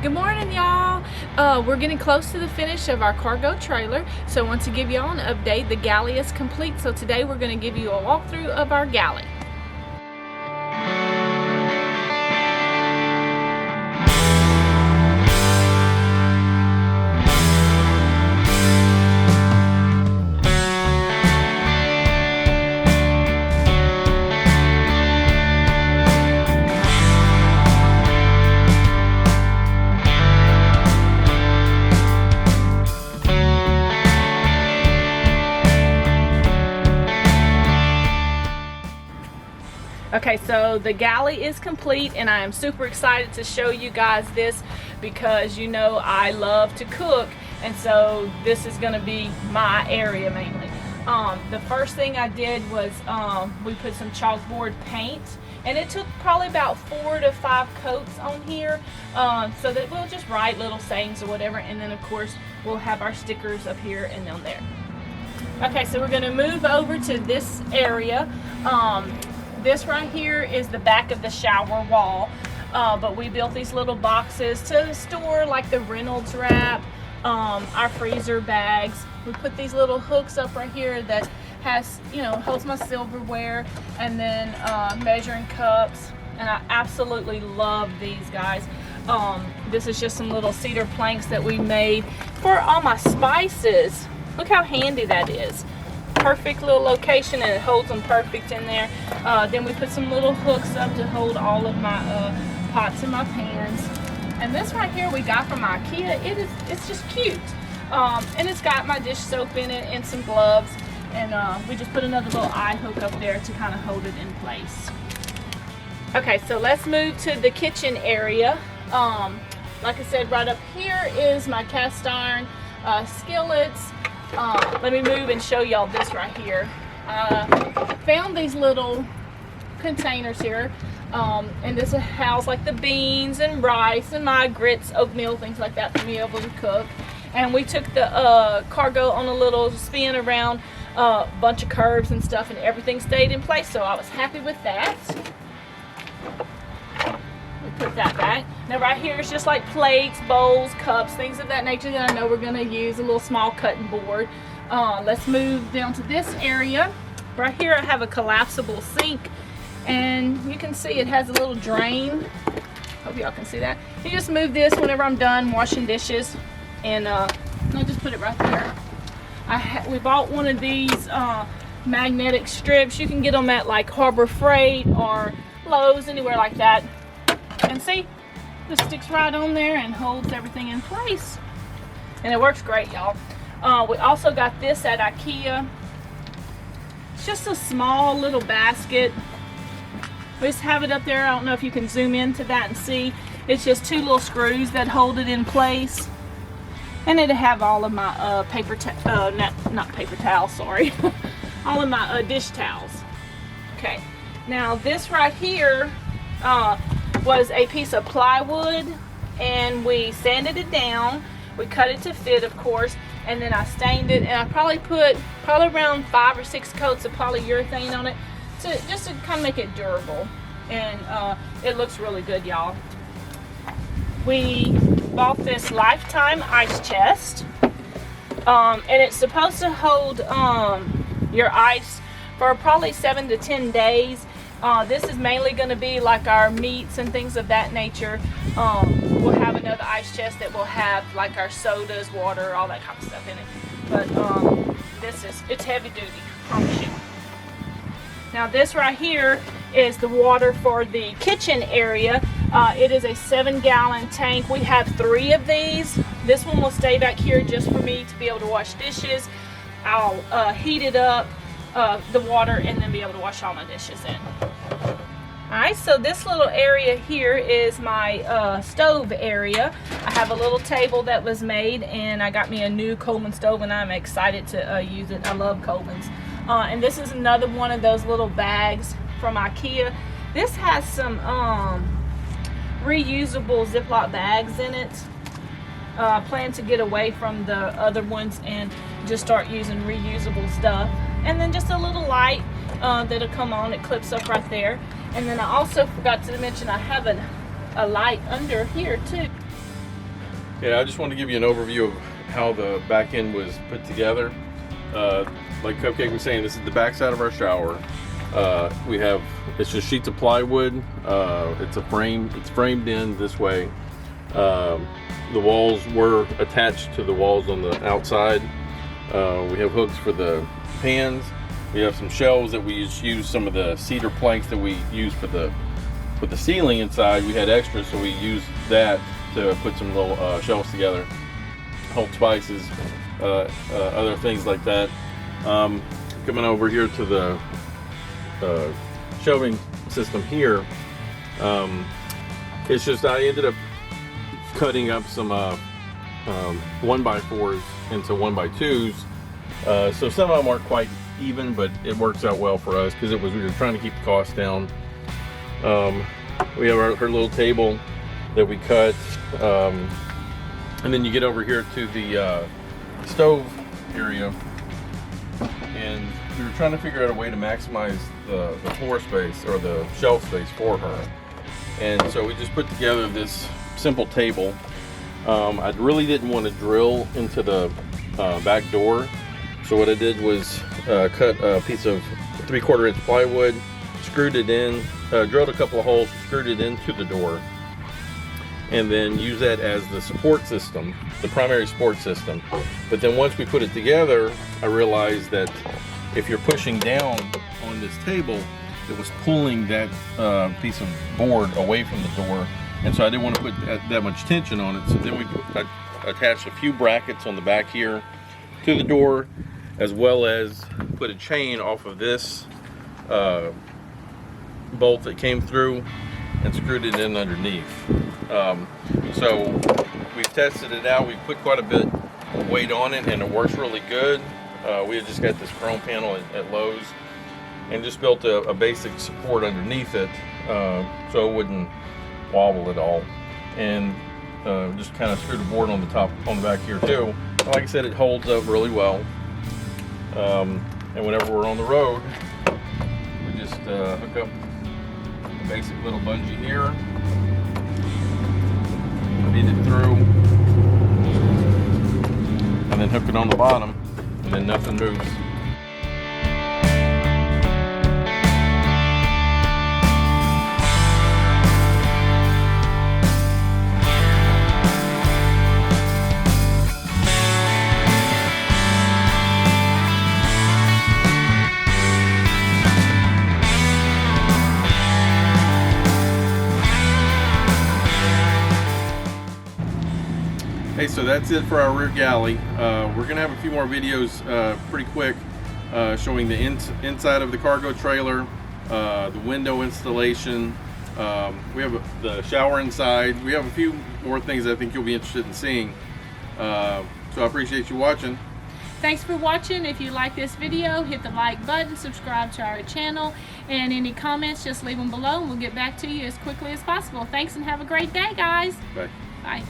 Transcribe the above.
Good morning, y'all. We're getting close to the finish of our cargo trailer, so I want to give y'all an update. The galley is complete, so today we're going to give you a walkthrough of our galley. Okay, so the galley is complete and I am super excited to show you guys this because you know I love to cook, and so this is going to be my area mainly. The first thing I did was we put some chalkboard paint, and it took probably about 4 to 5 coats on here so that we'll just write little sayings or whatever, and then of course we'll have our stickers up here and down there. Okay, so we're going to move over to this area. This right here is the back of the shower wall, but we built these little boxes to store like the Reynolds wrap, our freezer bags. We put these little hooks up right here that has, holds my silverware, and then measuring cups, and I absolutely love these guys. This is just some little cedar planks that we made for all my spices. Look how handy that is. Perfect little location, and it holds them perfect in there. Then we put some little hooks up to hold all of my pots and my pans. And this right here we got from IKEA. It's just cute. And it's got my dish soap in it and some gloves. And we just put another little eye hook up there to kind of hold it in place. Okay, so let's move to the kitchen area. Like I said, right up here is my cast iron skillets. Let me move and show y'all this right here. Found these little containers here, and this will house like the beans and rice and my grits, oatmeal, things like that for me able to cook. And we took the cargo on a little spin around a bunch of curves and stuff, and everything stayed in place, so I was happy with that. Put that back. Now right here is just like plates, bowls, cups, things of that nature that I know we're going to use. A little small cutting board. Let's move down to this area. Right here I have a collapsible sink, and you can see it has a little drain. Hope y'all can see that. You just move this whenever I'm done washing dishes, and I'll just put it right there. We bought one of these magnetic strips. You can get them at like Harbor Freight or Lowe's, anywhere like that. And see, this sticks right on there and holds everything in place, and it works great, y'all. We also got this at IKEA. It's just a small little basket. We just have it up there. I don't know if you can zoom into that and see. It's just 2 little screws that hold it in place, and it'll have all of my not paper towels, sorry, all of my dish towels. Okay, now this right here was a piece of plywood, and we sanded it down. We cut it to fit, of course, and then I stained it, and I probably put around 5 or 6 coats of polyurethane on it just to kind of make it durable, and it looks really good, y'all. We bought this lifetime ice chest, and it's supposed to hold your ice for probably 7 to 10 days. This is mainly going to be like our meats and things of that nature. We'll have another ice chest that will have like our sodas, water, all that kind of stuff in it. But it's heavy duty, I promise you. Now this right here is the water for the kitchen area. It is a 7-gallon tank. We have 3 of these. This one will stay back here just for me to be able to wash dishes. I'll heat it up, the water, and then be able to wash all my dishes in. Alright, so this little area here is my stove area. I have a little table that was made, and I got me a new Coleman stove, and I'm excited to use it. I love Colemans. And this is another one of those little bags from IKEA. This has some reusable Ziploc bags in it. I plan to get away from the other ones and just start using reusable stuff. And then just a little light that'll come on. It clips up right there. And then I also forgot to mention I have a light under here too. Yeah, I just want to give you an overview of how the back end was put together. Like Cupcake was saying, this is the back side of our shower. It's just sheets of plywood. It's framed in this way. The walls were attached to the walls on the outside. We have hooks for the pans. We have some shelves that we just use some of the cedar planks that we use for the ceiling inside. We had extras, so we used that to put some little shelves together, hold spices, other things like that. Coming over here to the shelving system here, it's just I ended up cutting up some 1x4s into 1x2s. So some of them aren't quite even, but it works out well for us because we were trying to keep the cost down. We have our little table that we cut, and then you get over here to the stove area, and we were trying to figure out a way to maximize the floor space or the shelf space for her. And so we just put together this simple table. I really didn't want to drill into the back door, so what I did was cut a piece of 3/4 inch plywood, screwed it in, drilled a couple of holes, screwed it into the door, and then use that as the support system, the primary support system. But then once we put it together, I realized that if you're pushing down on this table, it was pulling that piece of board away from the door, and so I didn't want to put that much tension on it. So then we attached a few brackets on the back here to the door, as well as put a chain off of this bolt that came through and screwed it in underneath. So we've tested it out. We've put quite a bit of weight on it, and it works really good. We had just got this chrome panel at Lowe's and just built a basic support underneath it, so it wouldn't wobble at all. And just kind of screwed the board on the back here too. Like I said, it holds up really well. And whenever we're on the road, we just hook up a basic little bungee here, feed it through, and then hook it on the bottom, and then nothing moves. Hey, so that's it for our rear galley. We're gonna have a few more videos pretty quick showing the inside of the cargo trailer, the window installation. We have the shower inside. We have a few more things I think you'll be interested in seeing. So I appreciate you watching. Thanks for watching. If you like this video, hit the like button, subscribe to our channel, and any comments, just leave them below and we'll get back to you as quickly as possible. Thanks and have a great day, guys. Bye. Bye.